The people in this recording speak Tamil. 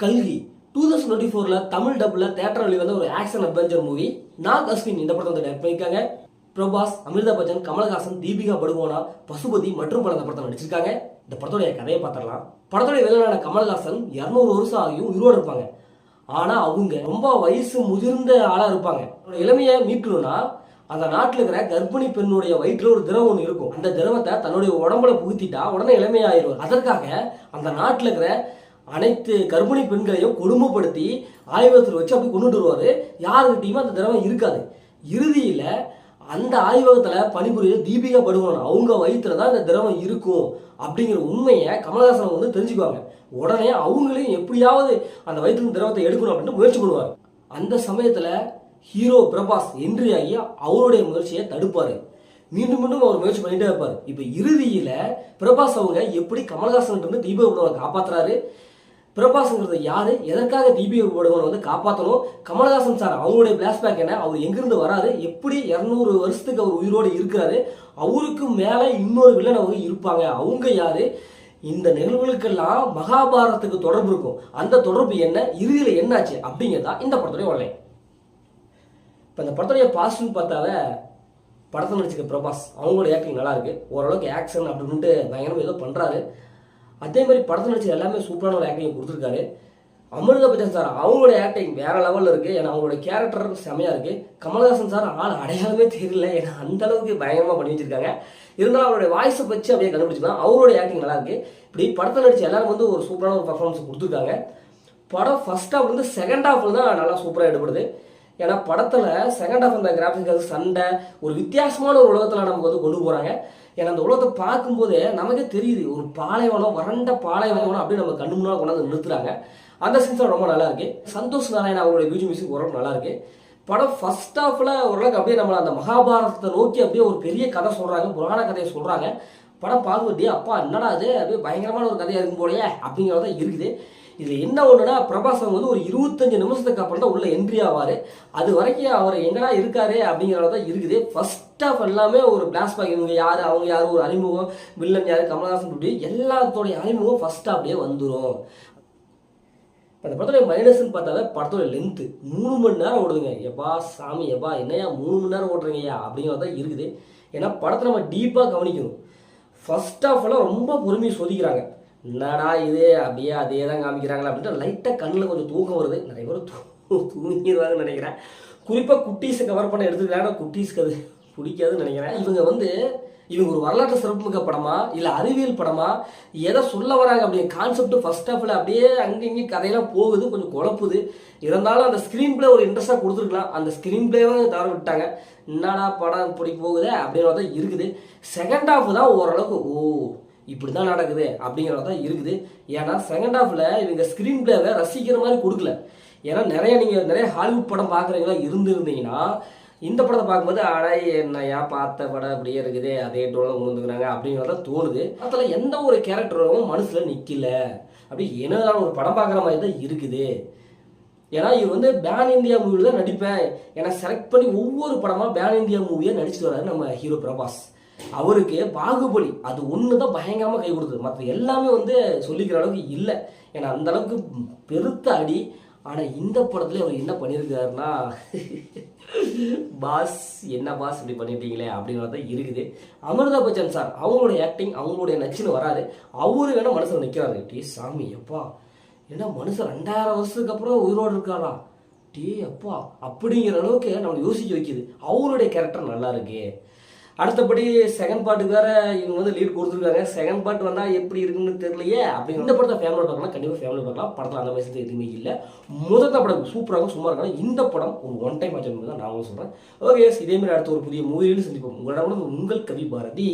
கல்கி 2024ல தமிழ் டப்ல தியேட்டர் வெளிவந்த ஒரு action adventure movie. Knock Ashwin இந்த படத்தை வந்து டைரக்ட் பண்ணியிருக்காங்க. பிரபாஸ், அமிர்தா பச்சன், கமல்ஹாசன், தீபிகா படுகோனா, பசுபதி மற்றும் பல இந்த படத்தை நடிச்சிருக்காங்க. இந்த படத்தோடைய கதையை பார்த்துடலாம். படத்தோடைய வில்லனான கமல்ஹாசன் 200 வருஷம் ஆகியும் உயிரோடு இருப்பாங்க. ஆனா அவங்க ரொம்ப வயசு முதிர்ந்த ஆளா இருப்பாங்க. இளமையை மீட்கணும்னா அந்த நாட்டில் இருக்கிற கர்ப்பிணி பெண்ணுடைய வயிற்றுல ஒரு திரவம் ஒன்று இருக்கும். அந்த திரவத்தை தன்னுடைய உடம்புல புகுத்திட்டா உடனே இளமையாயிருவார். அதற்காக அந்த நாட்டில் இருக்கிற அனைத்து கர்ப்பிணி பெண்களையும் கொடுமைப்படுத்தி ஆய்வகத்தில் வச்சு அப்படி கொண்டுட்டு வருவாரு. யாருக்கிட்டையுமே அந்த திரவம் இருக்காது. இறுதியில அந்த ஆய்வகத்தில் பணிபுரிய தீபிகா படுகோனா அவங்க வயிற்றுல தான் இந்த திரவம் இருக்கும் அப்படிங்கிற உண்மையை கமல்ஹாசன் வந்து தெரிஞ்சுக்குவாங்க. உடனே அவங்களையும் எப்படியாவது அந்த வயிற்று திரவத்தை எடுக்கணும் அப்படின்னு முயற்சி பண்ணுவார். அந்த சமயத்துல ஹீரோ பிரபாஸ் என்ட்ரி ஆகி அவருடைய முயற்சியை தடுப்பாரு. மீண்டும் மீண்டும் அவர் முயற்சி பண்ணிட்டே இருப்பாரு. இப்ப இறுதியில பிரபாஸ் அவங்க எப்படி கமல்ஹாசன் இருந்து தீபிகா படுகோனை காப்பாத்துறாரு, பிரபாஸ்ங்கிறது யாரு, எதற்காக தீபிகா படுகோனை வந்து காப்பாற்றணும், கமல்ஹாசன் சார் அவங்களுடைய பிளாஷ்பேக் என்ன, அவர் எங்கிருந்து வராரு, எப்படி 200 வருஷத்துக்கு அவர் உயிரோடு இருக்கிறாரு, அவருக்கு மேல இன்னொரு வில்லன் அவங்க இருப்பாங்க, அவங்க யாரு, இந்த நிகழ்வுகளுக்கெல்லாம் மகாபாரதத்துக்கு தொடர்பு இருக்கும். அந்த தொடர்பு என்ன, இறுதியில் என்னாச்சு அப்படிங்கிறதா இந்த படத்துடைய வரலை. இப்போ இந்த படத்துடைய பாசிட்டிவ் பார்த்தாவே படத்தை நடிச்சிருக்க பிரபாஸ் அவங்களோட ஆக்டிங் நல்லா இருக்கு. ஓரளவுக்கு ஆக்ஷன் அப்படின்ட்டு பயங்கரமாக ஏதோ பண்ணுறாரு. அதே மாதிரி படத்தை நடிச்சது எல்லாமே சூப்பரான ஒரு ஆக்டிங் கொடுத்துருக்காரு. அமிர்தா பச்சன் சார் அவங்களோட ஆக்டிங் வேற லெவலில் இருக்குது. ஏன்னா அவங்களோட கேரக்டர் செமையாக இருக்குது. கமல்ஹாசன் சார் ஆள் அடையாளமே தெரியல, ஏன்னா அந்த அளவுக்கு பயங்கரமாக பண்ணி வச்சிருக்காங்க. இருந்தாலும் அவருடைய வாய்ஸை வச்சு அப்படியே கண்டுபிடிச்சிக்கலாம். அவருடைய ஆக்டிங் நல்லா இருக்குது. இப்படி படத்தை நடிச்சு எல்லாரும் வந்து ஒரு சூப்பரான ஒரு பர்ஃபார்மன்ஸ் கொடுத்துருக்காங்க. படம் ஃபர்ஸ்ட் ஹாஃப் வந்து செகண்ட் ஹாஃப்ல தான் நல்லா சூப்பராக எடுப்படுது. ஏன்னா படத்தில் செகண்ட் ஹாஃப் அந்த கிராஃபிக்ஸ் சண்டை ஒரு வித்தியாசமான ஒரு உலகத்தில் நமக்கு வந்து கொண்டு போகிறாங்க. ஏன்னா அந்த உலகத்தை பார்க்கும்போதே நமக்கே தெரியுது ஒரு பாலைவனம், வறண்ட பாலைவனம் அப்படியே நம்ம கண்ணு முன்னால் கொண்டாந்து நிறுத்துறாங்க. அந்த சீன்ஸ் ரொம்ப நல்லா இருக்கு. சந்தோஷ் நாராயண் அவங்களுடைய மியூசிக் ஓரளவுக்கு நல்லா இருக்கு. படம் ஃபர்ஸ்ட் ஹாஃப்ல ஓரளவுக்கு அப்படியே நம்ம அந்த மகாபாரதத்தை நோக்கி அப்படியே ஒரு பெரிய கதை சொல்றாங்க, புராண கதையை சொல்றாங்க. படம் பார்க்கும்போது அப்பா என்னடா அது அப்படியே பயங்கரமான ஒரு கதையா இருக்கும் போலயே அப்படிங்கிறத இருக்குது. இதுல என்ன ஒண்ணுன்னா பிரபாஸ் வந்து ஒரு 25 நிமிஷத்துக்கு அப்புறம் தான் உள்ள என்ட்ரி ஆவாரு. அது வரைக்கும் அவர் எங்கடா இருக்காரு அப்படிங்கிறதான் இருக்குது. ஃபர்ஸ்ட் ஆஃப் எல்லாமே ஒரு பிளாஷ்பேக், இவங்க யாரு அவங்க யாரு, ஒரு அறிமுகம், வில்லன் யாரு, கமல்ஹாசன் இப்படி எல்லாத்தோடைய அறிமுகம் ஃபர்ஸ்ட் அப்படியே வந்துடும். அந்த படத்துடைய மைனஸ்ன்னு பார்த்தாவே படத்தோட லென்த்து 3 மணி நேரம் ஓடுதுங்க. எப்பா சாமி எப்பா என்னையா 3 மணி நேரம் ஓடுறீங்கய்யா அப்படிங்கிறதான் இருக்குது. ஏன்னா படத்தை நம்ம டீப்பாக கவனிக்கணும். ஃபர்ஸ்ட் ஆஃப் எல்லாம் ரொம்ப பொறுமையை சொதிக்கிறாங்க. என்னடா இது அப்படியே அதே தான் காமிக்கிறாங்களா அப்படின்ட்டு லைட்டாக கண்ணில் கொஞ்சம் தூக்கம் வருது. நிறைய பேர் தூங்கிடுவாங்கன்னு நினைக்கிறேன். குறிப்பாக குட்டீஸை கவர் பண்ண எடுத்துக்கிறாங்கன்னா குட்டீஸ்க்கு அது பிடிக்காதுன்னு நினைக்கிறேன். இவங்க ஒரு வரலாற்று சிறப்புமிக்க படமா இல்லை அறிவியல் படமா எதை சொல்ல வராங்க அப்படிங்கிற கான்செப்ட் ஃபர்ஸ்ட் ஆஃப்ல அப்படியே அங்கேயும் கதையெல்லாம் போகுது, கொஞ்சம் குழப்புது. இருந்தாலும் அந்த ஸ்க்ரீன் பிளே ஒரு இன்ட்ரெஸ்டாக கொடுத்துருக்கலாம். அந்த ஸ்க்ரீன் பிளேவை தவற விட்டாங்க. என்னடா படம் இப்படி போகுது அப்படிங்கிறத இருக்குது. செகண்ட் ஹாஃப் தான் ஓரளவுக்கு இப்படி தான் நடக்குது அப்படிங்கிறது தான் இருக்குது. ஏன்னா செகண்ட் ஹாஃபில் இவங்க ஸ்க்ரீன் பிளேவை ரசிக்கிற மாதிரி கொடுக்கல. ஏன்னா நீங்கள் நிறைய ஹாலிவுட் படம் பார்க்குறீங்களா இருந்தீங்கன்னா இந்த படத்தை பார்க்கும்போது என்னையா பார்த்த படம் அப்படியே இருக்குது, அதே டோனில் கொண்டுக்கிறாங்க அப்படிங்கிறத தோணுது. அதில் எந்த ஒரு கேரக்டரும் மனசில் நிற்கல. அப்படி என்னதான் ஒரு படம் பார்க்குற மாதிரி தான் இருக்குது. ஏன்னா இவர் வந்து பேன் இந்தியா மூவியில் தான் நடிப்பேன், ஏன்னா செலக்ட் பண்ணி ஒவ்வொரு படமாக பேன் இந்தியா மூவியாக நடிச்சுட்டு வர்றாரு நம்ம ஹீரோ பிரபாஸ். அவருக்கு பாகுபலி அது ஒன்று தான் பயங்கரமாக கை கொடுத்தது. மற்ற எல்லாமே வந்து சொல்லிக்கிற அளவுக்கு இல்லை. ஏன்னா அந்த அளவுக்கு பெருத்த அடி. ஆனால் இந்த படத்துல அவர் என்ன பண்ணியிருக்காருன்னா பாஸ் என்ன பாஸ் இப்படி பண்ணிட்டீங்களே அப்படிங்கிறது தான் இருக்குது. அமிர்தா பச்சன் சார் அவங்களுடைய ஆக்டிங் அவங்களுடைய நச்சுன்னு வராது. அவரு வேணா மனுஷன் நிற்கிறாரு. டீ சாமி எப்பா ஏன்னா மனுஷன் 2000 வருஷத்துக்கு அப்புறம் உயிரோடு இருக்காரா டீ அப்பா அப்படிங்கிற அளவுக்கு நம்மளை யோசிக்க வைக்குது. அவருடைய கேரக்டர் நல்லா இருக்கு. அடுத்தபடி செகண்ட் பார்ட்டுக்கு வேற இவங்க வந்து லீட் கொடுத்துருக்காங்க. செகண்ட் பார்ட் வந்தால் எப்படி இருக்குன்னு தெரியலையே அப்படி. இந்த படத்தை ஃபேமிலி பார்க்கலாம், கண்டிப்பாக ஃபேமிலி பார்க்கலாம். படத்தில் அந்த வயசுல எதுவுமே இல்லை. முதல் படம் சூப்பராக சும்மா இருக்காங்க. இந்த படம் ஒரு ஒன் டைம் ஆச்சு தான் நான் சொல்கிறேன். ஓகே, இதேமாதிரி அடுத்த ஒரு புதிய மூவியில் சந்திப்போம். உங்களிடம் உங்கள் கவி பாரதி.